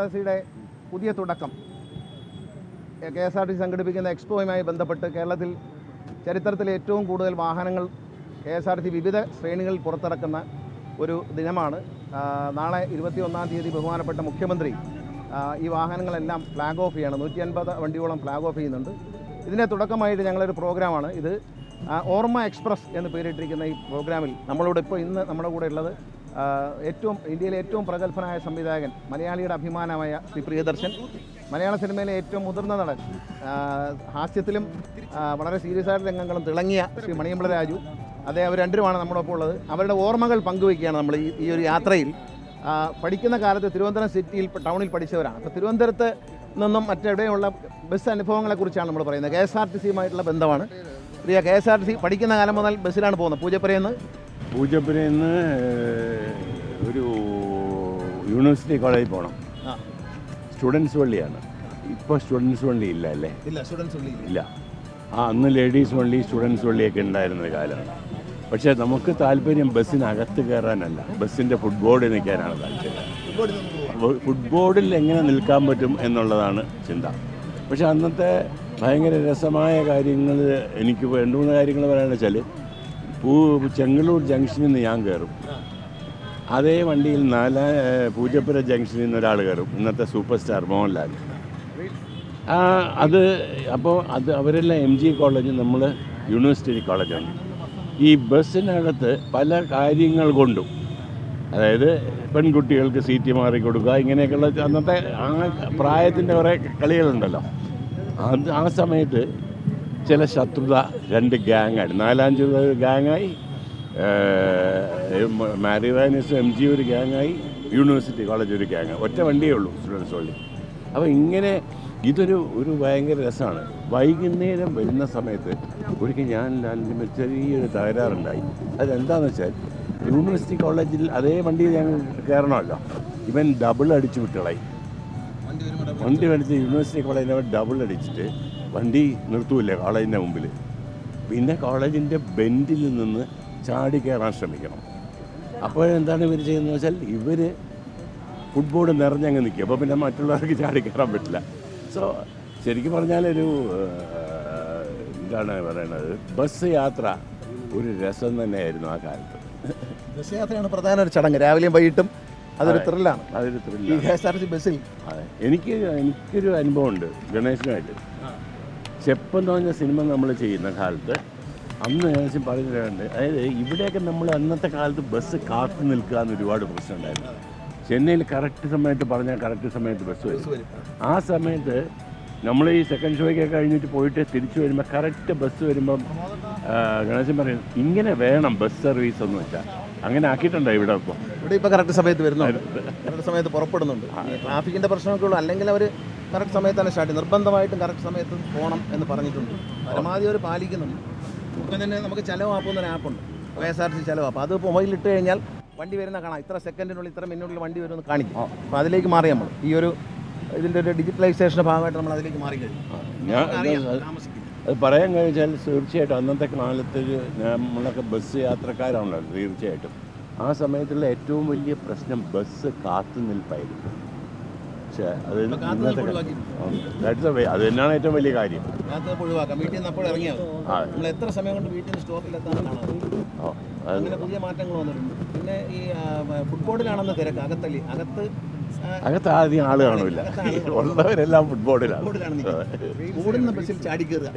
KSRTCയുടെ പുതിയ തുടക്കം. KSRTC സംഘടിപ്പിക്കുന്ന എക്സ്പോയുമായി ബന്ധപ്പെട്ട് കേരളത്തിൽ ചരിത്രത്തിലെ ഏറ്റവും കൂടുതൽ വാഹനങ്ങൾ KSRTC വിവിധ ശ്രേണികളിൽ പുറത്തിറക്കുന്ന ഒരു ദിനമാണ്. നാളെ 21-ാം തീയതി ബഹുമാനപ്പെട്ട മുഖ്യമന്ത്രി ഈ വാഹനങ്ങളെല്ലാം ഫ്ലാഗ് ഓഫ് ചെയ്യണം. 150 വണ്ടിയോളം ഫ്ലാഗ് ഓഫ് ചെയ്യുന്നുണ്ട്. ഇതിൻ്റെ തുടക്കമായിട്ട് ഞങ്ങളൊരു പ്രോഗ്രാമാണ് ഇത്. ഓർമ്മ എക്സ്പ്രസ് എന്ന് പേരിട്ടിരിക്കുന്ന ഈ പ്രോഗ്രാമിൽ നമ്മളോട് ഇന്ന് നമ്മുടെ കൂടെ ഉള്ളത് ഇന്ത്യയിലെ ഏറ്റവും പ്രഗത്ഭനായ സംവിധായകൻ, മലയാളിയുടെ അഭിമാനമായ ശ്രീ പ്രിയദർശൻ, മലയാള സിനിമയിലെ ഏറ്റവും മുതിർന്ന നടൻ, ഹാസ്യത്തിലും വളരെ സീരിയസ് ആയിട്ട് രംഗങ്ങളും തിളങ്ങിയ ശ്രീ മണിയമ്പള രാജു, അവർ രണ്ടുമാണ് നമ്മളൊപ്പം ഉള്ളത്. അവരുടെ ഓർമ്മകൾ പങ്കുവയ്ക്കുകയാണ് നമ്മൾ ഈ ഒരു യാത്രയിൽ. പഠിക്കുന്ന കാലത്ത് തിരുവനന്തപുരം സിറ്റിയിൽ ടൗണിൽ പഠിച്ചവരാണ്. അപ്പോൾ തിരുവനന്തപുരത്ത് നിന്നും മറ്റെവിടെയുള്ള ബസ് അനുഭവങ്ങളെക്കുറിച്ചാണ് നമ്മൾ പറയുന്നത്. KSRTCയുമായിട്ടുള്ള ബന്ധമാണ്. പ്രിയ, KSRTC പഠിക്കുന്ന കാലം മുതൽ ബസ്സിലാണ് പോകുന്നത്. പൂജപ്പുരയിൽ നിന്ന് ഒരു യൂണിവേഴ്സിറ്റി കോളേജിൽ പോകണം. സ്റ്റുഡൻസ് വള്ളിയാണ്. ഇപ്പോൾ സ്റ്റുഡൻസ് വള്ളി ഇല്ല അല്ലേ? ഇല്ല. അന്ന് ലേഡീസ് വള്ളി, സ്റ്റുഡൻസ് വള്ളിയൊക്കെ ഉണ്ടായിരുന്ന കാലമാണ്. പക്ഷേ നമുക്ക് താല്പര്യം ബസ്സിനകത്ത് കയറാനല്ല, ബസ്സിൻ്റെ ഫുട്ബോർഡിൽ നിൽക്കാനാണ് താല്പര്യം. ഫുട്ബോർഡിൽ എങ്ങനെ നിൽക്കാൻ പറ്റും എന്നുള്ളതാണ് ചിന്ത. പക്ഷേ അന്നത്തെ ഭയങ്കര രസമായ കാര്യങ്ങൾ, എനിക്ക് 2-3 കാര്യങ്ങൾ പറയാമെന്ന് വെച്ചാൽ, ചെങ്ങന്നൂർ ജംഗ്ഷനിൽ നിന്ന് ഞാൻ കയറും, അതേ വണ്ടിയിൽ പൂജപ്പുര ജംഗ്ഷനിൽ നിന്ന് ഒരാൾ കയറും, ഇന്നത്തെ സൂപ്പർ സ്റ്റാർ മോഹൻലാൽ. അവരെല്ലാം MG കോളേജ്, നമ്മൾ യൂണിവേഴ്സിറ്റി കോളേജാണ്. ഈ ബസ്സിനകത്ത് പല കാര്യങ്ങൾ കൊണ്ടും, അതായത് പെൺകുട്ടികൾക്ക് സീറ്റ് മാറി കൊടുക്കുക, ഇങ്ങനെയൊക്കെയുള്ള അന്നത്തെ പ്രായത്തിൻ്റെ കുറേ കളികളുണ്ടല്ലോ. ആ സമയത്ത് ചില ശത്രുത, 2 ഗ്യാങ്ങായി, 4-5 ഗ്യാങ്ങായി, മാരിവാനിസ് MG ഒരു ഗ്യാങ്ങായി, യൂണിവേഴ്സിറ്റി കോളേജ് ഒരു ഗ്യാങ്ങായി. ഒറ്റ വണ്ടിയേ ഉള്ളൂ, സ്റ്റുഡൻസ് വള്ളി. അപ്പോൾ ഇങ്ങനെ ഇതൊരു ഭയങ്കര രസമാണ്. വൈകുന്നേരം വരുന്ന സമയത്ത് ഒരിക്കൽ ഞാൻ ചെറിയൊരു തകരാറുണ്ടായി. അതെന്താണെന്ന് വെച്ചാൽ, യൂണിവേഴ്സിറ്റി കോളേജിൽ അതേ വണ്ടിയിൽ ഞങ്ങൾ കയറണമല്ലോ, ഇവൻ ഡബിൾ അടിച്ച് വിട്ടുകളായി. വണ്ടി അടിച്ച് യൂണിവേഴ്സിറ്റി കോളേജിൽ അവൻ ഡബിൾ അടിച്ചിട്ട് വണ്ടി നിർത്തൂല്ലേ കോളേജിൻ്റെ മുമ്പിൽ. പിന്നെ കോളേജിൻ്റെ ബെഞ്ചിൽ നിന്ന് ചാടി കയറാൻ ശ്രമിക്കണം. അപ്പോഴെന്താണ് ഇവർ ചെയ്യുന്നത് വെച്ചാൽ, ഇവർ ഫുട്ബോൾ നിറഞ്ഞങ്ങ് നിൽക്കും. അപ്പോൾ പിന്നെ മറ്റുള്ളവർക്ക് ചാടി കയറാൻ പറ്റില്ല. സോ ശരിക്കും പറഞ്ഞാലൊരു എന്താണ് പറയണത്, ബസ് യാത്ര ഒരു രസം തന്നെയായിരുന്നു ആ കാലത്ത്. ബസ് യാത്രയാണ് പ്രധാന ഒരു ചടങ്ങ്. രാവിലെയും വൈകിട്ടും അതൊരു ത്രില്ലാണ്. KSRTC ബസ്സിൽ എനിക്കൊരു അനുഭവമുണ്ട് ഗണേശനുമായിട്ട്. ചെപ്പെന്ന് പറഞ്ഞ സിനിമ നമ്മൾ ചെയ്യുന്ന കാലത്ത് അന്ന് ഏകദേശം പറഞ്ഞിട്ടുണ്ട്. അതായത് ഇവിടെയൊക്കെ നമ്മൾ അന്നത്തെ കാലത്ത് ബസ് കാത്തു നിൽക്കുക എന്ന് ഒരുപാട് പ്രശ്നം ഉണ്ടായിരുന്നു. ചെന്നൈയിൽ കറക്റ്റ് സമയത്ത് പറഞ്ഞാൽ കറക്റ്റ് സമയത്ത് ബസ് വരും. ആ സമയത്ത് നമ്മൾ ഈ സെക്കൻഡ് ഷോയ്ക്കൊക്കെ കഴിഞ്ഞിട്ട് പോയിട്ട് തിരിച്ചു വരുമ്പോൾ കറക്റ്റ് ബസ് വരുമ്പം ഗണേശൻ പറയും, ഇങ്ങനെ വേണം ബസ് സർവീസ് എന്ന് വെച്ചാൽ. അങ്ങനെ ആക്കിയിട്ടുണ്ടോ ഇവിടെ? ഇപ്പോൾ കറക്റ്റ് സമയത്ത് വരുന്നുണ്ട്, കറക്റ്റ് സമയത്ത് പുറപ്പെടുന്നുണ്ട്. ട്രാഫിക്കിൻ്റെ പ്രശ്നമൊക്കെ ഉള്ളൂ. അല്ലെങ്കിൽ അവർ കറക്റ്റ് സമയത്താണ് സ്റ്റാർട്ട് ചെയ്യും. നിർബന്ധമായിട്ടും കറക്റ്റ് സമയത്ത് പോകണം എന്ന് പറഞ്ഞിട്ടുണ്ട്. പരമാവധി അവർ പാലിക്കുന്നുണ്ട്. ഇപ്പം തന്നെ നമുക്ക് ചെലവ് ആപ്പുന്നൊരു ആപ്പുണ്ട്, KSRTC ചെലവ് ആപ്പ്. അത് മൊബൈലിട്ട് കഴിഞ്ഞാൽ വണ്ടി വരുന്ന കാണാം, ഇത്ര സെക്കൻഡിനുള്ളിൽ ഇത്ര മിനിറ്റിനുള്ളിൽ വണ്ടി വരുമെന്ന് കാണിക്കും. അപ്പോൾ അതിലേക്ക് മാറി നമ്മൾ ഇതിൻ്റെ ഒരു ഡിജിറ്റലൈസേഷൻ്റെ ഭാഗമായിട്ട് നമ്മൾ അതിലേക്ക് മാറി കഴിഞ്ഞു. അത് പറയാൻ കഴിഞ്ഞാൽ തീർച്ചയായിട്ടും അന്നത്തെ കാലത്ത് നമ്മളൊക്കെ ബസ് യാത്രക്കാരാണല്ലോ തീർച്ചയായിട്ടും. ആ സമയത്തുള്ള ഏറ്റവും വലിയ പ്രശ്നം ബസ് കാത്തു നിൽപ്പായിരുന്നു. പക്ഷേ അത് അത് തന്നെയാണ് ഏറ്റവും വലിയ കാര്യം. വീട്ടിൽ നിന്ന് അപ്പോൾ ഇറങ്ങിയാൽ നമ്മൾ എത്ര സമയം കൊണ്ട് വീട്ടിൽ നിന്ന് സ്റ്റോപ്പിലെത്താൻ അങ്ങനെ പുതിയ മാറ്റങ്ങൾ വന്നിട്ടുണ്ട്. പിന്നെ ഈ ഫുട്ബോളിലാണെന്ന് തിരക്ക്, അകത്ത് ആദ്യം ആള് കാണില്ല, ഉള്ളവരെല്ലാം ഫുട്ബോളിലാണ്. ബസ്സിൽ ചാടി കയറുക.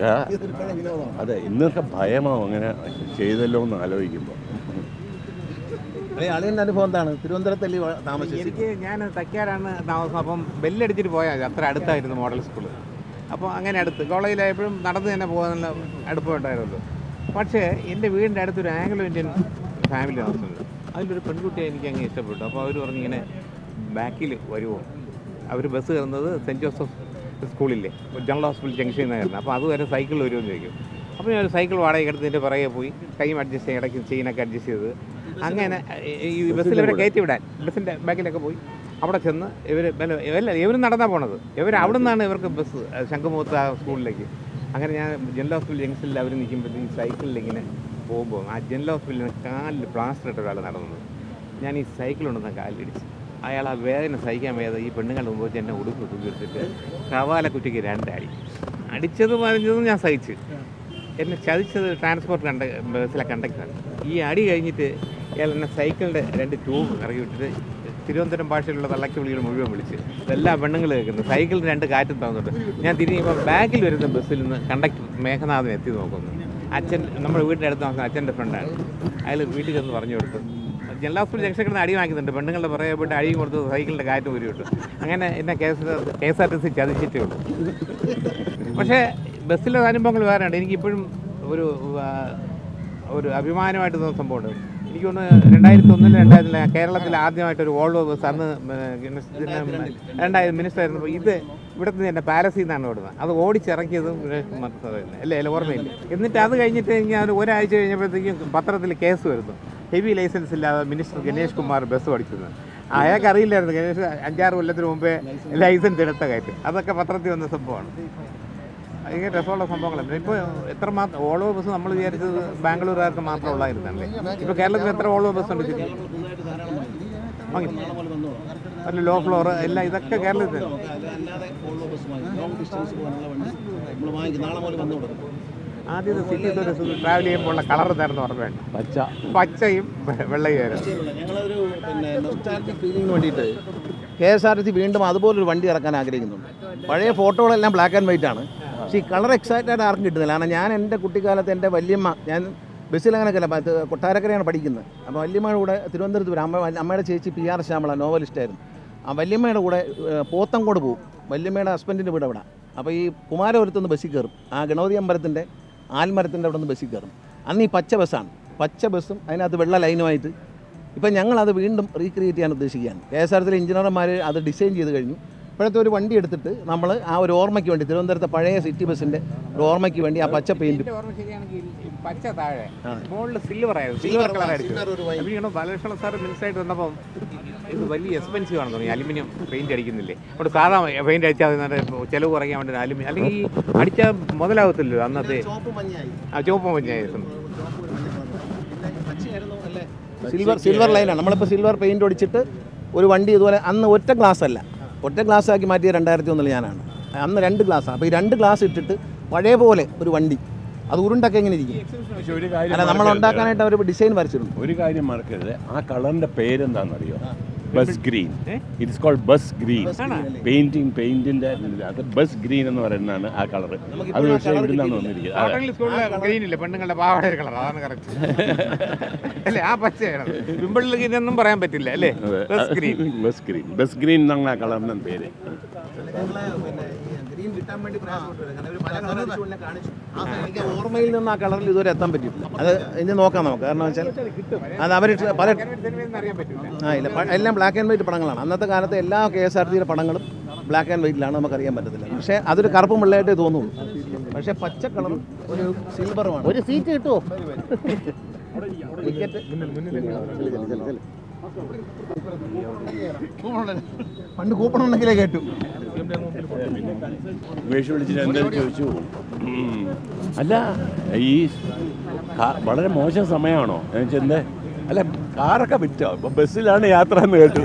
അതെ, ഇന്നൊക്കെ ഭയമാവും അങ്ങനെ ചെയ്തല്ലോ എന്ന് ആലോചിക്കുമ്പോൾ. അളിയൻ്റെ അനുഭവം എന്താണ്? തിരുവനന്തപുരത്തല്ലേ താമസിച്ചത്? ഞാൻ തയ്ക്കാറാണ് താമസം. അപ്പം ബെല്ലടിച്ചിട്ട് പോയാൽ അത്ര അടുത്തായിരുന്നു മോഡൽ സ്കൂള്. അപ്പോൾ അങ്ങനെ അടുത്ത് കോളേജിലായപ്പോഴും നടന്ന് തന്നെ പോകാനുള്ള അടുപ്പമുണ്ടായിരുന്നല്ലോ. പക്ഷേ എൻ്റെ വീടിൻ്റെ അടുത്തൊരു ആംഗ്ലോ ഇന്ത്യൻ ഫാമിലി താമസമുണ്ട്. അതിലൊരു പെൺകുട്ടിയെ എനിക്ക് അങ്ങ് ഇഷ്ടപ്പെട്ടു. അപ്പോൾ അവർ പറഞ്ഞിങ്ങനെ ബാക്കിൽ വരുമോ? അവർ ബസ് കയറുന്നത് സെൻറ്റ് ജോസഫ് സ്കൂളില്ലേ, ജനറൽ ഹോസ്പിറ്റൽ ജംഗ്ഷനിൽ നിന്നായിരുന്നു. അപ്പോൾ അതുവരെ സൈക്കിളിൽ വരുമെന്ന് ചോദിക്കും. അപ്പോൾ ഞാൻ ഒരു സൈക്കിൾ വാടകയ്ക്ക് എടുത്തതിൻ്റെ പുറകെ പോയി കൈയും അഡ്ജസ്റ്റ് ചെയ്ത് ഇടയ്ക്ക് ചെയിനൊക്കെ അഡ്ജസ്റ്റ് ചെയ്ത് അങ്ങനെ ഈ ബസ്സിലിവരെ കയറ്റി വിടാൻ ബസ്സിൻ്റെ ബാക്കിലൊക്കെ പോയി അവിടെ ചെന്ന് ഇവർ നടന്നാണ് പോണത്. അവിടെ നിന്നാണ് ഇവർക്ക് ബസ് ശംഖുമുഖത്ത് ആ സ്കൂളിലേക്ക്. അങ്ങനെ ഞാൻ ജനറൽ ഹോസ്പിറ്റൽ ജംഗ്ഷനിൽ അവർ നിൽക്കുമ്പോഴത്തേക്കും സൈക്കിളിൽ ഇങ്ങനെ പോകുമ്പോൾ ആ ജനറൽ ഹോസ്പിറ്റലിന് കാലിൽ പ്ലാസ്റ്റർ ഇട്ട ഒരാൾ നടന്നത്. ഞാൻ ഈ സൈക്കിൾ കൊണ്ടുവന്ന കാലിലിടിച്ച് അയാൾ ആ വേദന സഹിക്കാൻ വയ്യാതെ ഈ പെണ്ണുങ്ങളുടെ മുമ്പ് വെച്ച് എന്നെ ഉടുപ്പ് തൂക്കിയെടുത്തിട്ട് കവാലക്കുറ്റിക്ക് 2 അടി അടിച്ചതും പറഞ്ഞതും ഞാൻ സഹിച്ച്. എന്നെ ചതിച്ചത് ട്രാൻസ്പോർട്ട് ബസ്സിലെ കണ്ടക്ടറാണ്. ഈ അടി കഴിഞ്ഞിട്ട് അയാൾ എന്നെ സൈക്കിളിൻ്റെ 2 ട്യൂബ് ഇറക്കി വിട്ടിട്ട് തിരുവനന്തപുരം ഭാഷയിലുള്ള തള്ളക്ക് വിളികൾ മുഴുവൻ വിളിച്ച് എല്ലാ പെണ്ണുങ്ങൾ കേൾക്കുന്നു. സൈക്കിളിന് 2 കാറ്റും തന്നിട്ട് ഞാൻ തിരിഞ്ഞപ്പോൾ ബാക്കിൽ വരുന്ന ബസ്സിൽ നിന്ന് കണ്ടക്ടർ മേഘനാഥൻ എത്തി നോക്കുന്നു. അച്ഛൻ നമ്മുടെ വീടിൻ്റെ അടുത്ത് നോക്കുന്ന അച്ഛൻ്റെ ഫ്രണ്ടാണ്. അയാൾ വീട്ടിൽ ചെന്ന് പറഞ്ഞു കൊടുത്തു. ജനലാസ്പൂർ ജംഗ്ഷൻ കിടന്ന് അടി വാങ്ങിക്കുന്നുണ്ട്. പെണ്ണുങ്ങളുടെ പുറകെ പോയിട്ട് അടിയും കൊടുത്ത് സൈക്കിളിൻ്റെ കാറ്റ് ഊരി വിട്ടു. അങ്ങനെ എന്നെ KSRTC ചതിച്ചിട്ടേ ഉള്ളൂ. പക്ഷേ ബസ്സിലെ അനുഭവങ്ങൾ വേറെ ഉണ്ട്. എനിക്കിപ്പോഴും ഒരു അഭിമാനമായിട്ട് തോന്നുന്ന സംഭവമുണ്ട്. എനിക്ക് തോന്നുന്നു 2001 കേരളത്തിൽ ആദ്യമായിട്ടൊരു വോൾവോ ബസ് അന്ന് മിനിസ്റ്റർ ആയിരുന്നപ്പോൾ ഇത് ഇവിടെ നിന്ന് എൻ്റെ പാലസിൽ നിന്നാണ് ഓടുന്നത്. അത് ഓടിച്ചിറക്കിയതും അല്ലേ ഓർമ്മയില്ല. എന്നിട്ട് അത് കഴിഞ്ഞിട്ട് ഞാൻ ഒരാഴ്ച കഴിഞ്ഞപ്പോഴത്തേക്കും പത്രത്തിൽ കേസ് വരുന്നു. ഹെവി ലൈസൻസ് ഇല്ലാതെ മിനിസ്റ്റർ ഗണേഷ് കുമാർ ബസ് ഓടിക്കുന്നത്. അയാൾക്ക് അറിയില്ലായിരുന്നു ഗണേഷ് 5-6 കൊല്ലത്തിന് മുമ്പേ ലൈസൻസ് എടുത്ത കാര്യം. അതൊക്കെ പത്രത്തിൽ വന്ന സംഭവമാണ്. ഭയങ്കര രസമുള്ള സംഭവങ്ങളാണ്. ഇപ്പോൾ എത്രമാത്രം ഓൾവോ ബസ് നമ്മൾ വിചാരിച്ചത് ബാംഗ്ലൂരുകാർക്ക് മാത്രം ഉള്ളായിരുന്നല്ലേ. ഇപ്പോൾ കേരളത്തിൽ എത്ര ഓൾവോ ബസ് ഉണ്ട്? അല്ല ലോ ഫ്ലോർ എല്ലാം ഇതൊക്കെ കേരളത്തിൽ. ആദ്യത്തെ സിറ്റി ട്രാവൽ ചെയ്യുമ്പോൾ ഉള്ള കളർ തരുന്ന ഓർമ്മയുണ്ട്. പച്ചയും വെള്ളയുമായിരുന്നു. ഞങ്ങളൊരു ഫീലിങ്ങിന് വേണ്ടിയിട്ട് KSRTC വീണ്ടും അതുപോലൊരു വണ്ടി ഇറക്കാൻ ആഗ്രഹിക്കുന്നുണ്ട്. പഴയ ഫോട്ടോകളെല്ലാം ബ്ലാക്ക് ആൻഡ് വൈറ്റ് ആണ്. പക്ഷേ ഈ കളർ എക്സൈറ്റഡ് ആർക്കും കിട്ടുന്നില്ല. കാരണം ഞാൻ എൻ്റെ കുട്ടിക്കാലത്ത് എൻ്റെ വല്യമ്മ, ഞാൻ ബസ്സിൽ അങ്ങനെയൊക്കെ അല്ല, കൊട്ടാരക്കരയാണ് പഠിക്കുന്നത്. അപ്പോൾ വല്യമ്മയുടെ കൂടെ തിരുവനന്തപുരത്ത് വരും. അമ്മയുടെ ചേച്ചി PR ശ്യാമള നോവലിസ്റ്റായിരുന്നു. ആ വല്യമ്മയുടെ കൂടെ പോത്തങ്കോട് പോകും. വല്യമ്മയുടെ ഹസ്ബൻഡിൻ്റെ വീട് അവിടെ. അപ്പോൾ ഈ കുമാരപുരത്തുനിന്ന് ബസ്സിൽ കയറും. ആ ഗണപതി അമ്പലത്തിൻ്റെ ആൽമരത്തിൻ്റെ അവിടെ നിന്ന് ബസ്സിൽ കയറും. അന്ന് ഈ പച്ച ബസ്സാണ്. പച്ച ബസ്സും അതിനകത്ത് വെള്ള ലൈനുമായിട്ട്. ഇപ്പം ഞങ്ങളത് വീണ്ടും റീക്രിയേറ്റ് ചെയ്യാൻ ഉദ്ദേശിക്കുകയാണ്. KSRTC എഞ്ചിനീയർമാർ അത് ഡിസൈൻ ചെയ്ത് കഴിഞ്ഞു. ഇപ്പോഴത്തെ ഒരു വണ്ടി എടുത്തിട്ട് നമ്മൾ ആ ഒരു ഓർമ്മയ്ക്ക് വേണ്ടി തിരുവനന്തപുരത്തെ പഴയ സിറ്റി ബസ്സിൻ്റെ ഒരു ഓർമ്മയ്ക്ക് വേണ്ടി ആ പച്ച പെയിൻറ്റ് പച്ച താഴെ മുകളിൽ സിൽവർ ആയിരുന്നു. സിൽവർ കളർ അടിച്ചു. ബാലകൃഷ്ണ സാർ മിനിസ്റ്ററായിട്ട് വന്നപ്പം ഇത് വലിയ എക്സ്പെൻസീവ് ആണെന്ന് തോന്നി. അലുമിനിയം പെയിൻറ്റ് അടിക്കുന്നില്ലേ. അവിടെ സാധാ പെയിൻറ്റ് അടിച്ചാൽ ചിലവ് കുറയ്ക്കാൻ വേണ്ടി അലുമിനിയം, അല്ലെങ്കിൽ ഈ അടിച്ചാൽ മുതലാവത്തില്ലല്ലോ അന്നത്തെ. ചുവപ്പ് മഞ്ഞായിരുന്നു. സിൽവർ ലൈനാണ്. നമ്മളിപ്പോൾ സിൽവർ പെയിൻറ്റ് ഒടിച്ചിട്ട് ഒരു വണ്ടി ഇതുപോലെ അന്ന് ഒറ്റ ഗ്ലാസ് അല്ല, ഒറ്റ ഗ്ലാസ് ആക്കി മാറ്റിയ 2001 ഞാനാണ്. അന്ന് 2 ഗ്ലാസ്സാണ്. അപ്പോൾ ഈ 2 ഗ്ലാസ് ഇട്ടിട്ട് പഴയ പോലെ ഒരു വണ്ടി അത് ഉരുണ്ടൊക്കെ എങ്ങനെ ഇരിക്കും. അല്ല, നമ്മൾ ഉണ്ടാക്കാനായിട്ട് അവർ ഡിസൈൻ വരച്ചിട്ടുണ്ട്. ഒരു കാര്യം മറക്കരുത്, ആ കളറിൻ്റെ പേരെന്താണെന്നറിയോ? Bus green. It is called bus green. പെയിന്റിന്റെ അത് ബസ് ഗ്രീൻ എന്ന് പറയുന്നതാണ് ആ കളർ. അത് പക്ഷേ ഇവിടുന്നാണ് വന്നിരിക്കുന്നത്. ഗ്രീൻ ഇല്ല, പെണ്ണുങ്ങളുടെ പാവാട കളർ. അതാണ് കറക്റ്റ് അല്ലേ? ആ പച്ചയാണ്. പിമ്പിളിലൊന്നും പറയാൻ പറ്റില്ല അല്ലേ? Bus green. ബസ് ഗ്രീൻ എന്നാണ് ആ കളറിൻ്റെ പേര്. എനിക്ക് ഓർമ്മയിൽ നിന്ന് ആ കളറിൽ ഇതുവരെ എത്താൻ പറ്റിയിട്ടില്ല. അത് ഇനി നോക്കാം നമുക്ക്. കാരണം വെച്ചാൽ അത് അവർ പല ഇല്ല, എല്ലാം ബ്ലാക്ക് ആൻഡ് വൈറ്റ് പടങ്ങളാണ്. അന്നത്തെ കാലത്തെ എല്ലാ KSRTCയുടെ പടങ്ങളും ബ്ലാക്ക് ആൻഡ് വൈറ്റിലാണ്, നമുക്ക് അറിയാൻ പറ്റത്തില്ല. പക്ഷേ അതൊരു കറുപ്പും വെള്ളയായിട്ടേ തോന്നുള്ളൂ. പക്ഷേ പച്ച കളറും ഒരു സിൽവറുമാണ്. ഒരു സീറ്റ് കിട്ടുമോ? ടിക്കറ്റ് പണ്ട് കൂപ്പൺ ഉണ്ടെങ്കിലേ കേട്ടു. ഉപേക്ഷ വിളിച്ചിട്ട് എന്തായാലും ചോദിച്ചു. അല്ല, ഈ വളരെ മോശം സമയമാണോ എന്ന് വെച്ചാൽ എന്താ? അല്ല, കാറൊക്കെ വിറ്റോ? ഇപ്പം ബസ്സിലാണ് യാത്ര എന്ന് കേട്ടു.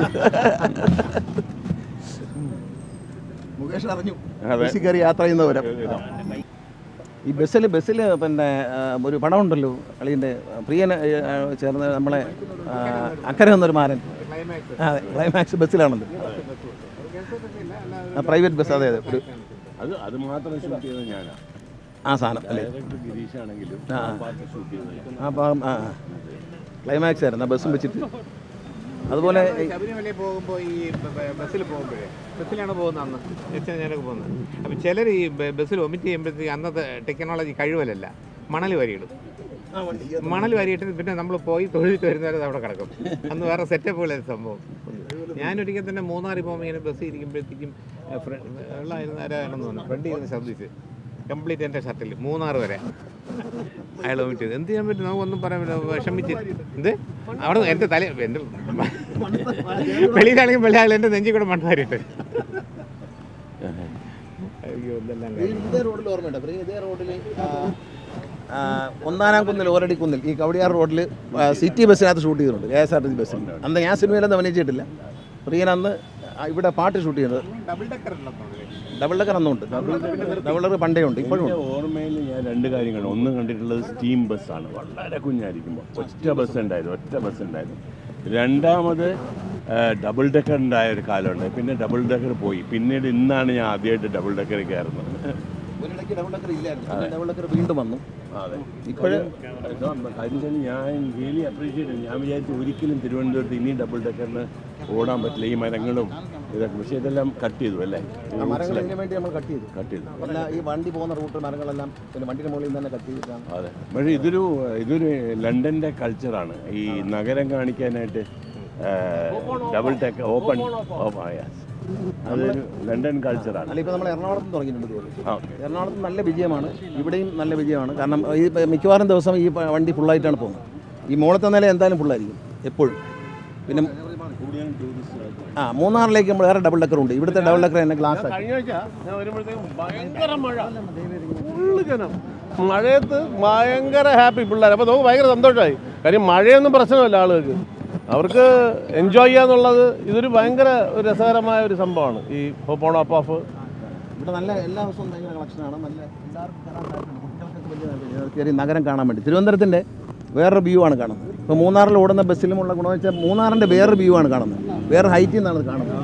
മുകേഷ് അറിഞ്ഞു ബസ്സിൽ കയറി യാത്ര ചെയ്യുന്നവരെ. ഈ ബസ്സിൽ പിന്നെ ഒരു പടമുണ്ടല്ലോ അളിയൻ്റെ പ്രിയന് ചേർന്ന് നമ്മളെ അക്കരെ എന്നൊരു മാരൻ. അതെ, ക്ലൈമാക്സ് ബസ്സിലാണല്ലോ. Private bus. അതെ ഒരു അത് മാത്രം ഷൂട്ട് ചെയ്തത് ഞാനാണ്. ആ സാധനം അല്ലേ? ഗിരീഷാണെങ്കിലും ക്ലൈമാക്സ് ആയിരുന്നു ആ ബസ്സും വെച്ചിട്ട്. അതുപോലെ ശബരിമല പോകുമ്പോൾ ഈ ബസ്സിൽ പോകുമ്പോഴേ ബസ്സിലാണ് പോകുന്നത്. അന്ന് ഞാനൊക്കെ പോകുന്നത്. അപ്പം ചിലർ ഈ ബസ്സിൽ വൊമിറ്റ് ചെയ്യുമ്പോഴത്തേക്ക് അന്നത്തെ ടെക്നോളജി കഴിവലല്ല, മണൽ വാരിയിടും. മണൽ വാരിയിട്ട് പിന്നെ നമ്മൾ പോയി തൊഴിലിട്ട് വരുന്നവരെ അവിടെ കിടക്കും. അന്ന് വേറെ സെറ്റപ്പുകളെ സംഭവം. ഞാനൊരിക്കൽ തന്നെ മൂന്നാറിൽ പോകുമ്പോൾ ഇങ്ങനെ ബസ്സിൽ ഇരിക്കുമ്പോഴത്തേക്കും വെള്ളമായിരുന്നാരാണെന്ന് തോന്നുന്നു ഫ്രണ്ട് ചെയ്യുന്ന ശ്രദ്ധിച്ച് കംപ്ലീറ്റ് എൻ്റെ ഷർട്ടിൽ 3 വരെ അയാൾ വോമിറ്റ് ചെയ്ത്. എന്ത് ചെയ്യാൻ പറ്റും? നമുക്കൊന്നും പറയാൻ പറ്റില്ല. വിഷമിച്ച് എന്ത് അവിടെ എൻ്റെ തല എൻ്റെ വെളിയിലാണെങ്കിൽ വെള്ളയാൾ എൻ്റെ നെഞ്ചിൽ കൂടെ മണ്ണാരിട്ട്. അയ്യോ, ഇതേ റോഡിൽ ഓർമ്മയുണ്ട്. ഇതേ റോഡിൽ ഒന്നാനാംകുന്നിൽ ഓരടിക്കുന്നിൽ ഈ കവടിയാർ റോഡിൽ സിറ്റി ബസ്സിനകത്ത് ഷൂട്ട് ചെയ്തിട്ടുണ്ട്. KSRTC ബസ്സിൽ. അന്ന് ഞാൻ സിനിമയിലൊന്നും അഭിനയിച്ചിട്ടില്ല. പ്രിയൻ അന്ന് ഇവിടെ പാട്ട് ഷൂട്ട് ചെയ്യുന്നത്. ഡബിൾ ഡെക്കർ ഉണ്ടെന്നുള്ളത് ഡബിൾ ഡെക്കർ അന്നുണ്ട്, ഡബിൾ ഡെക്കർ പണ്ടേ ഉണ്ട്, ഇപ്പോഴും എൻ്റെ ഓർമ്മയിൽ ഞാൻ രണ്ട് കാര്യങ്ങൾ. ഒന്ന് കണ്ടിട്ടുള്ളത് സ്റ്റീം ബസ്സാണ്, വളരെ കുഞ്ഞായിരിക്കുമ്പോൾ ഒറ്റ ബസ് ഉണ്ടായിരുന്നു. രണ്ടാമത് ഡബിൾ ഡെക്കർ ഉണ്ടായ ഒരു കാലമുണ്ട്. പിന്നെ ഡബിൾ ഡെക്കർ പോയി. പിന്നീട് ഇന്നാണ് ഞാൻ ആദ്യമായിട്ട് ഡബിൾ ഡെക്കർ കയറുന്നത്. ഒരിടയ്ക്ക് ഡബിൾ ഡെക്കർ ഇല്ലായിരുന്നു, ഡബിൾ ഡെക്കർ വീണ്ടും വന്നു. അതെ, ഇപ്പോഴും കാര്യം ഞാൻ റിയലി അപ്രീഷിയേറ്റ്. ഞാൻ വിചാരിച്ചു ഒരിക്കലും തിരുവനന്തപുരത്ത് ഇനി ഡബിൾ ഡെക്കറിന് ഓടാൻ പറ്റില്ല, ഈ മരങ്ങളും ഇതൊക്കെ. പക്ഷേ ഇതെല്ലാം കട്ട് ചെയ്തു അല്ലേ? മരങ്ങൾ ഇതിനു വേണ്ടി നമ്മൾ കട്ട് ചെയ്തു. അല്ല, ഈ വണ്ടി പോകുന്ന റൂട്ട് മരങ്ങളെല്ലാം പിന്നെ വണ്ടിയുടെ മുകളിൽ നിന്ന് തന്നെ കട്ട് ചെയ്തിട്ടാണ്. അതെ, പക്ഷേ ഇതൊരു ലണ്ടൻ്റെ കൾച്ചറാണ്. ഈ നഗരം കാണിക്കാനായിട്ട് ഡബിൾ ഡെക്കർ ഓപ്പൺ അതൊരു ലണ്ടൻ കൾച്ചറാണ്. അല്ല, ഇപ്പോൾ നമ്മൾ എറണാകുളത്ത് തുടങ്ങിയിട്ടുണ്ട്. ഓക്കെ, എറണാകുളത്ത് നല്ല വിജയമാണ്, ഇവിടെയും നല്ല വിജയമാണ്. കാരണം ഈ മിക്കവാറും ദിവസം ഈ വണ്ടി ഫുള്ളായിട്ടാണ് പോകുന്നത്. ഈ മോളത്തെ നില എന്തായാലും ഫുള്ളായിരിക്കും എപ്പോഴും. പിന്നെ മൂന്നാറിലേക്ക് നമ്മൾ വേറെ ഡബിൾ ഡെക്കർ ഉണ്ട്. ഇവിടുത്തെ ഡബിൾ ഡെക്കർ തന്നെ ഗ്ലാസ്. കഴിഞ്ഞ ആഴ്ച ഞാൻ വരുമ്പോഴത്തേക്കും ഭയങ്കര മഴ, ഫുള്ള് ജനം. മഴയത്ത് ഭയങ്കര ഹാപ്പി പിള്ളേർ. അപ്പോൾ നമുക്ക് ഭയങ്കര സന്തോഷമായി. കാര്യം മഴയൊന്നും പ്രശ്നമല്ല ആളുകൾക്ക്, അവർക്ക് എൻജോയ് ചെയ്യാന്നുള്ളത് ഇതൊരു ഭയങ്കര ഒരു രസകരമായ ഒരു സംഭവമാണ്. ഈ ഹോപ്പോൺ അപ്പ് ഓഫ് ഇവിടെ നല്ല എല്ലാ ദിവസവും ഭയങ്കര കളക്ഷനാണ്. നല്ല എല്ലാവർക്കും കയറി നഗരം കാണാൻ വേണ്ടി. തിരുവനന്തപുരത്തിൻ്റെ വേറൊരു വ്യൂ ആണ് കാണുന്നത്. ഇപ്പോൾ മൂന്നാറിൽ ഓടുന്ന ബസ്സിലുമുള്ള ഗുണമെന്ന് വെച്ചാൽ മൂന്നാറിൻ്റെ വേറൊരു വ്യൂ ആണ് കാണുന്നത്, വേറെ ഹൈറ്റിൽ നിന്നാണ് ഇത് കാണുന്നത്.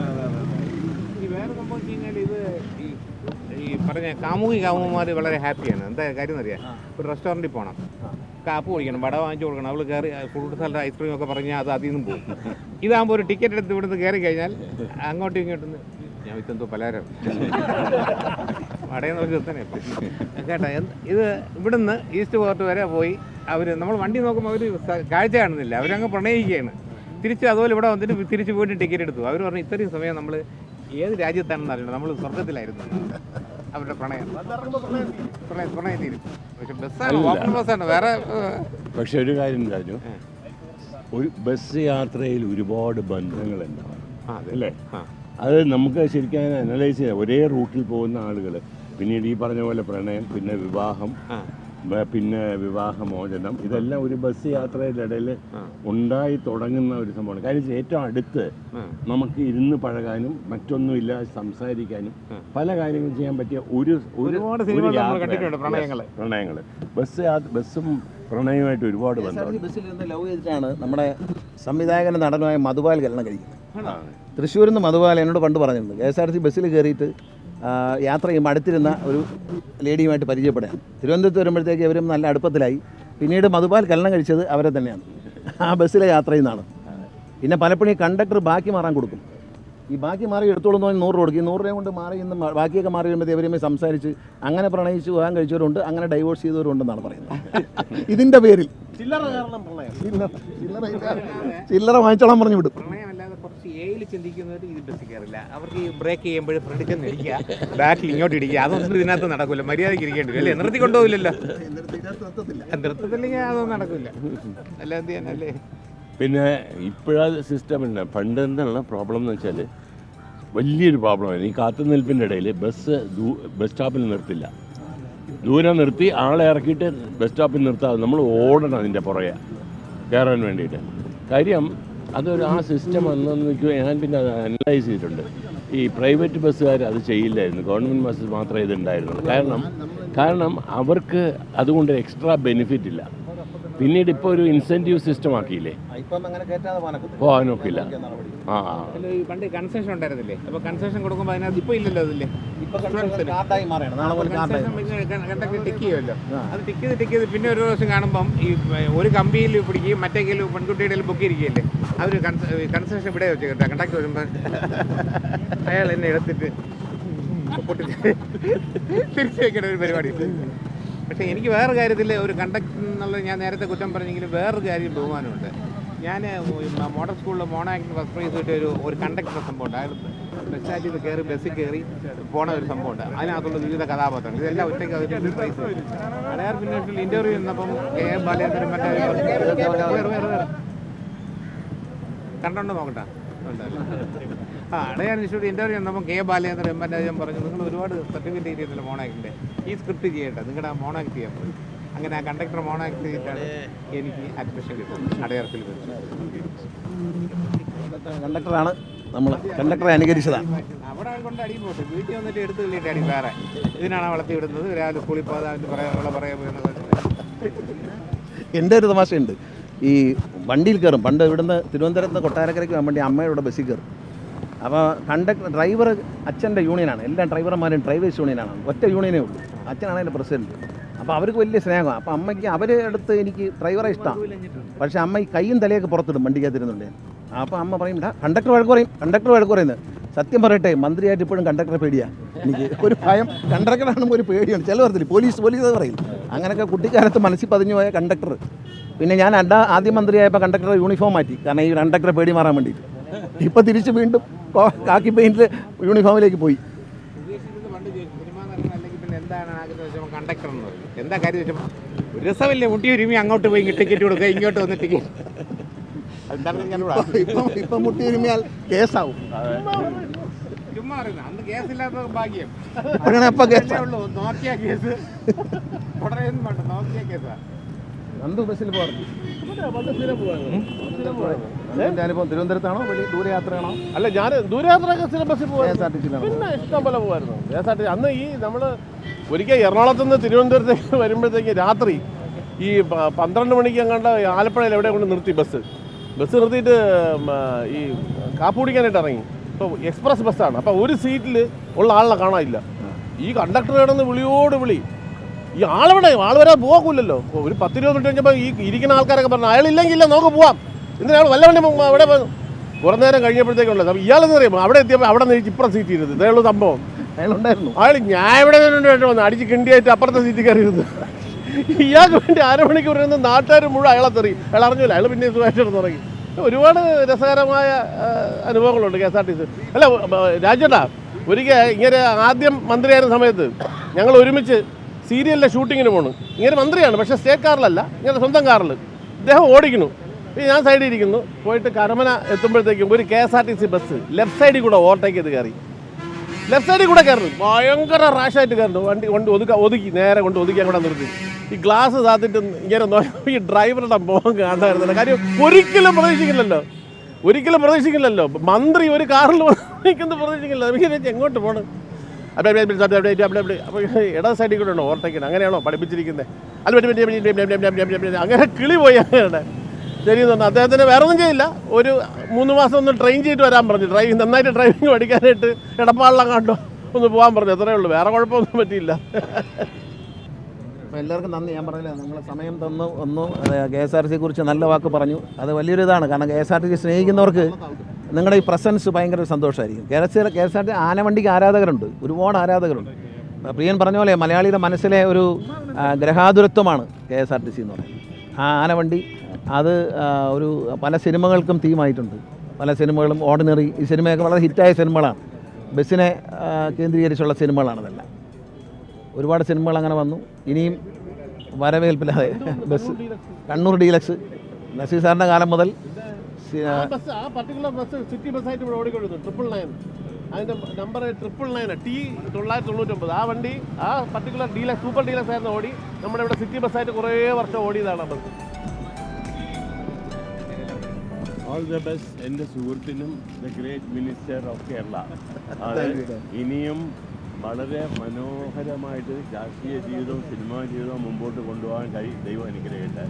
ഈ വേറെ സംഭവം വെച്ച് കഴിഞ്ഞാൽ ഇത് ഈ പറഞ്ഞ കാമുകിമാർ വളരെ ഹാപ്പിയാണ്. എന്താ കാര്യം എന്നറിയാം, ഒരു റെസ്റ്റോറൻറ്റിൽ പോകണം, കാപ്പ് കുടിക്കണം, വട വാങ്ങിച്ചു കൊടുക്കണം, അവൾ കയറി ഫ്രൂട്ട് സാലഡ് ഐസ്ക്രീം ഒക്കെ പറഞ്ഞാൽ അത് അതിൽ നിന്നും പോകും. ഇതാകുമ്പോൾ ഒരു ടിക്കറ്റ് എടുത്ത് ഇവിടുന്ന് കയറി കഴിഞ്ഞാൽ അങ്ങോട്ടും ഇങ്ങോട്ടും ഞാൻ ഇതെന്തോ പലഹാരം വടയെന്ന് പറഞ്ഞ് തന്നെ കേട്ടാ. ഇത് ഇവിടുന്ന് ഈസ്റ്റ് പോർട്ട് വരെ പോയി അവർ, നമ്മൾ വണ്ടി നോക്കുമ്പോൾ അവർ കാഴ്ച കാണുന്നില്ല, അവരങ്ങ് പ്രണയിക്കുകയാണ്. തിരിച്ച് അതുപോലെ ഇവിടെ വന്നിട്ട് തിരിച്ച് പോയിട്ട് ടിക്കറ്റ് എടുത്തു. അവർ പറഞ്ഞു ഇത്രയും സമയം നമ്മൾ ഏത് രാജ്യത്താണെന്ന് അറിയണം, നമ്മൾ സ്വർഗത്തിലായിരുന്നു. അവരുടെ പ്രണയം തീരും. പക്ഷെ ബസ്സാണ്, ഓപ്പൺ ബസ്സാണ് വേറെ. പക്ഷെ ഒരു കാര്യം രാജു, ഒരു ബസ് യാത്രയിൽ ഒരുപാട് ബന്ധങ്ങളുണ്ടാവും അല്ലേ? അത് നമുക്ക് ശരിക്കും അനലൈസ് ചെയ്യാം. ഒരേ റൂട്ടിൽ പോകുന്ന ആളുകൾ, പിന്നീട് ഈ പറഞ്ഞ പോലെ പ്രണയം, പിന്നെ വിവാഹം, പിന്നെ വിവാഹമോചനം, ഇതെല്ലാം ഒരു ബസ് യാത്രയുടെ ഇടയിൽ ഉണ്ടായി തുടങ്ങുന്ന ഒരു സംഭവമാണ്. കാര്യം ഏറ്റവും അടുത്ത് നമുക്ക് ഇരുന്ന് പഴകാനും മറ്റൊന്നുമില്ല സംസാരിക്കാനും പല കാര്യങ്ങളും ചെയ്യാൻ പറ്റിയ പ്രണയങ്ങൾ. ബസ്സും പ്രണയമായിട്ട് ഒരുപാട് ബന്ധമുണ്ട്. ബസ്സിൽ നിന്ന് ലവ് ചെയ്തിട്ടാണ് നമ്മുടെ സംവിധായകൻ്റെ നടനുമായ മധുപാൽ കല്യാണം കഴിക്കുന്നത്. തൃശ്ശൂരിൽ നിന്ന് മധുപാൽ എന്നോട് പണ്ട് പറഞ്ഞിട്ടുണ്ട്, KSRTC ബസ്സിൽ കയറിയിട്ട് യാത്ര ചെയ്യുമ്പോൾ അടുത്തിരുന്ന ഒരു ലേഡിയുമായിട്ട് പരിചയപ്പെടാം. തിരുവനന്തപുരത്ത് വരുമ്പോഴത്തേക്ക് അവരും നല്ല അടുപ്പത്തിലായി. പിന്നീട് മധുപാൽ കല്യാണം കഴിച്ചത് അവരെ തന്നെയാണ്, ആ ബസ്സിലെ യാത്രയിൽ നിന്നാണ്. പിന്നെ പലപ്പോഴും ഈ കണ്ടക്ടർ ബാക്കി മാറാൻ കൊടുക്കും. ഈ ബാക്കി മാറി എടുത്തോളുന്ന 100 രൂപ കൊടുക്കും. 100 രൂപ കൊണ്ട് മാറി ഇന്ന് ബാക്കിയൊക്കെ മാറി വരുമ്പോഴത്തേ ഇവരുമായി സംസാരിച്ച് അങ്ങനെ പ്രണയിച്ച് വിവാഹം കഴിച്ചവരുണ്ട്, അങ്ങനെ ഡൈവോഴ്സ് ചെയ്തവരുണ്ടെന്നാണ് പറയുന്നത്. ഇതിൻ്റെ പേരിൽ ചില്ലറ വാങ്ങിച്ചോളാൻ പറഞ്ഞു വിടും. പ്രണയമല്ലാതെ കുറച്ച് ഏയിൽ ചിന്തിക്കുന്നവർ ഇത് ബസ്സിൽ കയറില്ല. അവർക്ക് ഈ ബ്രേക്ക് ചെയ്യുമ്പോൾ ഫ്രണ്ടിൽ ചെന്ന് ഇടിക്കുക, ബാക്കിൽ ഇങ്ങോട്ട് ഇടിക്കുക, അതൊന്നും ഇതിനകത്ത് നടക്കില്ല. മര്യാദയ്ക്ക് ഇരിക്കേണ്ടി വരും അല്ലേ? നിർത്തി കൊണ്ടുപോകില്ലല്ലോ, നിർത്തത്തില്ലെങ്കിൽ അതൊന്നും നടക്കില്ല. അല്ല എന്ത് ചെയ്യാനല്ലേ? പിന്നെ ഇപ്പോഴത് സിസ്റ്റം ഉണ്ട്. പണ്ട് എന്നുള്ള പ്രോബ്ലം എന്ന് വെച്ചാൽ വലിയൊരു പ്രോബ്ലമായിരുന്നു. ഈ കാത്തുനിൽപ്പിൻ്റെ ഇടയിൽ ബസ് സ്റ്റോപ്പിൽ നിർത്തില്ല, ദൂരം നിർത്തി ആളെ ഇറക്കിയിട്ട് ബസ് സ്റ്റോപ്പിൽ നിർത്താതെ നമ്മൾ ഓടണം അതിൻ്റെ പുറകെ കയറാൻ വേണ്ടിയിട്ട്. കാര്യം അതൊരു ആ സിസ്റ്റം വന്നെന്ന് ഞാൻ പിന്നെ അത് അനലൈസ് ചെയ്തിട്ടുണ്ട്. ഈ പ്രൈവറ്റ് ബസ്സുകാർ അത് ചെയ്യില്ലായിരുന്നു, ഗവൺമെൻറ് ബസ് മാത്രമേ ഇതുണ്ടായിരുന്നുള്ളൂ. കാരണം അവർക്ക് അതുകൊണ്ട് എക്സ്ട്രാ ബെനിഫിറ്റ് ഇല്ല. പിന്നീട് ഇപ്പോൾ ഒരു ഇൻസെൻറ്റീവ് സിസ്റ്റം ആക്കിയില്ലേ, പോകാനൊക്കില്ല. പണ്ട് കൺസെഷൻ ഉണ്ടായിരുന്നില്ലേ? അപ്പോൾ കൺസെഷൻ കൊടുക്കുമ്പോൾ അതിനകത്ത് ഇപ്പോൾ ഇല്ലല്ലോ, അതില്ലേ കണ്ടക്ടർ ടിക്ക് ചെയ്യുമല്ലോ. അത് ടിക്ക് ചെയ്ത് പിന്നെ ഒരു പ്രാവശ്യം കാണുമ്പം ഈ ഒരു കമ്പിയിൽ പിടിക്കുകയും മറ്റേ കയ്യിൽ പെൺകുട്ടിയുടെ ബുക്ക് ഇരിക്കുകയല്ലേ, അവർ കൺസെഷൻ ഇവിടെ വെച്ച് കേട്ടോ. കണ്ടക്ടർ വരുമ്പോൾ അയാൾ എന്നെ എടുത്തിട്ട് തിരിച്ചു വയ്ക്കേണ്ട ഒരു പരിപാടി. പക്ഷേ എനിക്ക് വേറെ കാര്യത്തിൽ ഒരു കണ്ടക്ടർ എന്നുള്ളത് ഞാൻ നേരത്തെ കുറ്റം പറഞ്ഞെങ്കിലും വേറൊരു കാര്യം ബഹുമാനമുണ്ട്. ഞാൻ മോഡൽ സ്കൂളിൽ മോണോ ആക്ടിന് ഫസ്റ്റ് പ്രൈസ് കിട്ടിയ ഒരു കണ്ടക്ടർ സംഭവമുണ്ട്. അയാൾ ബസ് സ്റ്റാൻഡിൽ കയറി ബസ്സിൽ കയറി പോണ ഒരു സംഭവമുണ്ട്. അതിനകത്തുള്ള വിവിധ കഥാപാത്രങ്ങൾ ഇതെല്ലാം ഒറ്റയ്ക്ക് അതിന് പ്രൈസ്. അടയാർ പിന്നെ ഇൻ്റർവ്യൂ നിന്നപ്പം KM ബാലേന്ദ്രൻ മറ്റേ കണ്ടോണ്ട് നോക്കട്ടെ അടയാർ ഇൻസ്റ്റിറ്റ്യൂട്ട് ഇൻ്റർവ്യൂ വന്നപ്പോൾ KM ബാലേന്ദ്രൻ ഞാൻ പറഞ്ഞു, നിങ്ങൾ ഒരുപാട് സർട്ടിഫിക്കറ്റ് ചെയ്തിട്ടില്ല മോണോ ആക്ടിൻ്റെ, ഈ സ്ക്രിപ്റ്റ് ചെയ്യട്ടെ, നിങ്ങളുടെ മോണോ ആക്ട് ചെയ്യാൻ പോയി. അങ്ങനെ ആ കണ്ടക്ടർ മോണോ ആക്ട് ചെയ്തിട്ടാണ് എനിക്ക് അഡ്മിഷൻ കിട്ടുന്നത് അടയാർ ഫിലിം. കണ്ടക്ടറാണ് നമ്മൾ കണ്ടക്ടറെ അനുകരിച്ചതാണ്. അവിടെ കൊണ്ട് അടിയും പോട്ടെ, വീട്ടിൽ വന്നിട്ട് എടുത്ത് തള്ളിയിട്ട് അടി വേറെ. ഇതിനാണ് വളർത്തി വിടുന്നത്, രാവിലെ സ്കൂളിൽ പോകാതെ പറയാൻ പോകുന്നത്. എൻ്റെ ഒരു തമാശയുണ്ട്. ഈ വണ്ടിയിൽ കയറും, പണ്ട് ഇവിടുന്ന് തിരുവനന്തപുരത്ത് നിന്ന് കൊട്ടാരക്കരയ്ക്ക് പോകാൻ വേണ്ടി അമ്മയുടെ ബസ്സിൽ കയറും. അപ്പോൾ ഡ്രൈവർ അച്ഛൻ്റെ യൂണിയനാണ്, എല്ലാ ഡ്രൈവർമാരും ഡ്രൈവേഴ്സ് യൂണിയനാണ്, ഒറ്റ യൂണിയനേ ഉള്ളൂ. അച്ഛനാണ് അതിൻ്റെ പ്രസിഡൻറ്റ്. അപ്പോൾ അവർക്ക് വലിയ സ്നേഹമാണ്. അപ്പോൾ അമ്മയ്ക്ക് അവരെ അടുത്ത് എനിക്ക് ഡ്രൈവറെ ഇഷ്ടമാണ്. പക്ഷേ അമ്മ ഈ കൈയും തലയൊക്കെ പുറത്തിടും വണ്ടിക്കകത്തിരുന്നുണ്ട്. അപ്പോൾ അമ്മ പറയും, കണ്ടക്ടർ വഴക്ക് പറയുന്നത്. സത്യം പറയട്ടെ, മന്ത്രിയായിട്ട് ഇപ്പോഴും കണ്ടക്ടറെ പേടിയാണ് എനിക്ക്. ഒരു ഭയം, കണ്ടക്ടറാണെമ്പോൾ ഒരു പേടിയാണ്. ചില പറഞ്ഞില്ല പോലീസ് പറയും. അങ്ങനെയൊക്കെ കുട്ടിക്കാലത്ത് മനസ്സിൽ പതിഞ്ഞു പോയ കണ്ടക്ടർ. പിന്നെ ഞാൻ ആദ്യം മന്ത്രിയായപ്പോൾ കണ്ടക്ടറെ യൂണിഫോം മാറ്റി, കാരണം ഈ കണ്ടക്ടറെ പേടി മാറാൻ വേണ്ടിയിട്ട്. ഇപ്പോൾ തിരിച്ച് വീണ്ടും കാക്കി പെയിൻറ്റിൽ യൂണിഫോമിലേക്ക് പോയി. എന്താണ് ആഗ്രഹം കണ്ടക്ടർ എന്ന് പറയും. എന്താ കാര്യം വെച്ചപ്പോൾ ഒരു രസമില്ലേ, മുട്ടി ഒരുമി അങ്ങോട്ട് പോയി ടിക്കറ്റ് കൊടുക്കുക, ഇങ്ങോട്ട് വന്ന് ടിക്കറ്റ്. ഇപ്പം മുട്ടി ഒരുമിയാൽ കേസാവും. ചുമ്മാ അറിയുന്ന അന്ന് കേസില്ലാത്ത ഭാഗ്യം. ഉള്ളൂ നോക്കിയ കേസ് ഉടനെയൊന്നും വേണ്ട, നോക്കിയ കേസാണ്. നന്ദു ബസ്സിൽ പോകാറുണ്ട്. ഞാനിപ്പോൾ തിരുവനന്തപുരത്താണോ വലിയ ദൂരയാത്രയാണോ? അല്ല, ഞാൻ ദൂരയാത്രയൊക്കെ സ്ഥിരം ബസ്സിൽ പോകും. KSRTC പിന്നെ ഇഷ്ടം പോലെ പോകുമായിരുന്നു KSRTC. അന്ന് ഈ നമ്മൾ ഒരിക്കൽ എറണാകുളത്ത് നിന്ന് തിരുവനന്തപുരത്തേക്ക് വരുമ്പോഴത്തേക്ക് രാത്രി ഈ 12 മണിക്ക് അങ്ങാണ്ട് ആലപ്പുഴയിൽ എവിടെ കൊണ്ട് നിർത്തി ബസ് നിർത്തിയിട്ട് ഈ കാപ്പി കുടിക്കാനായിട്ട് ഇറങ്ങി. ഇപ്പോൾ എക്സ്പ്രസ് ബസ്സാണ്. അപ്പോൾ ഒരു സീറ്റിൽ ഉള്ള ആളിനെ കാണാനില്ല. ഈ കണ്ടക്ടർ കിടന്ന് വിളിയോട് വിളി. ഈ ആൾ വരാൻ പോകില്ലല്ലോ. ഒരു 10-20 മിനിറ്റ് കഴിഞ്ഞപ്പോൾ ഈ ഇരിക്കുന്ന ആൾക്കാരൊക്കെ പറഞ്ഞു, അയാളില്ലെങ്കിൽ നമുക്ക് പോവാം, എന്തിനാൾ വല്ല വണ്ടി അവിടെ കുറേ നേരം കഴിഞ്ഞപ്പോഴത്തേക്കുള്ളത്. അപ്പോൾ ഇയാളെന്ന് പറയുമ്പോൾ അവിടെ എത്തിയപ്പോൾ അവിടെ നിന്ന് ഇപ്പുറം സീറ്റ് ഇരുന്നത്. ഇതേയുള്ള സംഭവം അയാളുണ്ടായിരുന്നു. ഞാൻ ഇവിടെ വന്ന് അടിച്ച് കിണ്ടിയായിട്ട് അപ്പുറത്തെ സീറ്റിൽ കയറിയിരുന്നു. ഇയാൾക്ക് വേണ്ടി 1/2 മണിക്കൂർ ഇരുന്ന് നാട്ടുകാർ മുഴുവൻ അയാളെ തെറി. അയാൾ അറിഞ്ഞില്ല, അയാൾ പിന്നെ സുഖമായിട്ട് തുടങ്ങി. ഒരുപാട് രസകരമായ അനുഭവങ്ങളുണ്ട് KSRTC. അല്ല രാജേട്ടാ, ഒരിക്കൽ ഇങ്ങനെ ആദ്യം മന്ത്രിയായിരുന്ന സമയത്ത് ഞങ്ങൾ ഒരുമിച്ച് സീരിയലിലെ ഷൂട്ടിങ്ങിന് പോകണം. ഇങ്ങനെ മന്ത്രിയാണ്, പക്ഷേ സ്റ്റേറ്റ് കാറിലല്ല, ഇങ്ങനെ സ്വന്തം കാറിൽ. ഇദ്ദേഹം ഓടിക്കുന്നു, ഞാൻ സൈഡിൽ ഇരിക്കുന്നു. പോയിട്ട് കരമന എത്തുമ്പോഴത്തേക്കും ഒരു KSRTC ബസ് ലെഫ്റ്റ് സൈഡിൽ കൂടെ ഓവർടേക്ക് ചെയ്ത് കയറി. ലെഫ്റ്റ് സൈഡിൽ കൂടെ കയറുന്നു, ഭയങ്കര റാഷായിട്ട് കയറുന്നു. വണ്ടി ഒതുക്കി നേരെ ഒതുക്കി അങ്ങോട്ട് നിർത്തി. ഈ ഗ്ലാസ് താത്തിട്ട് ഇങ്ങനെ ഈ ഡ്രൈവറുടെ മുഖം കാണാമായിരുന്നില്ല. കാര്യം ഒരിക്കലും പ്രതീക്ഷിക്കില്ലല്ലോ മന്ത്രി ഒരു കാറിൽ നിൽക്കുന്നത് പ്രതീക്ഷിക്കില്ല. എനിക്ക് എങ്ങോട്ട് പോകണം? അപ്പോൾ ഇടത് സൈഡിൽ കൂടെ ഉണ്ടോ ഓവർടേക്കിന്? അങ്ങനെയാണോ പഠിപ്പിച്ചിരിക്കുന്നത്? അങ്ങനെ കിളി പോയി. അങ്ങനെ ശരി എന്ന് പറഞ്ഞാൽ അദ്ദേഹത്തിന് വേറെ ഒന്നും ചെയ്യില്ല. ഒരു 3 മാസം ഒന്ന് ട്രെയിൻ ചെയ്തിട്ട് വരാൻ പറഞ്ഞു. നന്നായിട്ട് ഡ്രൈവിങ് പഠിക്കാനായിട്ട് ഇടപ്പാളിലും കണ്ടോ ഒന്ന് പോകാൻ പറഞ്ഞു. അത്രയേ ഉള്ളൂ, വേറെ കുഴപ്പമൊന്നും പറ്റിയില്ല. അപ്പോൾ എല്ലാവർക്കും നന്ദി. ഞാൻ പറഞ്ഞില്ല, നിങ്ങൾ സമയം തന്നു KSRTC കുറിച്ച് നല്ല വാക്ക് പറഞ്ഞു. അത് വലിയൊരു ഇതാണ്. കാരണം KSRTC സ്നേഹിക്കുന്നവർക്ക് നിങ്ങളുടെ ഈ പ്രസൻസ് ഭയങ്കര സന്തോഷമായിരിക്കും. KSRTC ആനവണ്ടിക്ക് ആരാധകരുണ്ട്, ഒരുപാട് ആരാധകരുണ്ട്. പ്രിയൻ പറഞ്ഞ പോലെ മലയാളിയുടെ മനസ്സിലെ ഒരു ഗ്രഹാതുരത്വമാണ് KSRTC എന്ന് പറയുന്നത്. ആ ആനവണ്ടി അത് ഒരു പല സിനിമകൾക്കും തീമായിട്ടുണ്ട്. പല സിനിമകളും ഓർഡിനറി, ഈ സിനിമയൊക്കെ വളരെ ഹിറ്റായ സിനിമകളാണ്. ബസ്സിനെ കേന്ദ്രീകരിച്ചുള്ള സിനിമകളാണ് ഇതെല്ലാം. ഒരുപാട് സിനിമകൾ അങ്ങനെ വന്നു. ഇനിയും വരവേൽപ്പില്ലാതെ ബസ് കണ്ണൂർ ഡീലക്സ് നസീർ സാറിൻ്റെ കാലം മുതൽ ആ പർട്ടിക്കുലർ ബസ് സിറ്റി ബസ്സായിട്ട് ഇവിടെ ഓടിക്കൊണ്ടിരുന്നു. 999 അതിൻ്റെ നമ്പർ 999 T999. ആ വണ്ടി ആ പർട്ടിക്കുലർ ഡീലക്സ് സൂപ്പർ ഡീലക്സ് ആയിരുന്നു ഓടി. നമ്മുടെ ഇവിടെ സിറ്റി ബസ്സായിട്ട് കുറേ വർഷം ഓടിയതാണ് ആ ബസ്. ഓൾ ദ ബെസ്റ്റ് എൻ്റെ സുഹൃത്തിനും the great minister of Kerala. ഇനിയും വളരെ മനോഹരമായിട്ട് രാഷ്ട്രീയ ജീവിതവും സിനിമാ ജീവിതവും മുമ്പോട്ട് കൊണ്ടുപോകാൻ ദൈവം അനുഗ്രഹിക്കട്ടെ.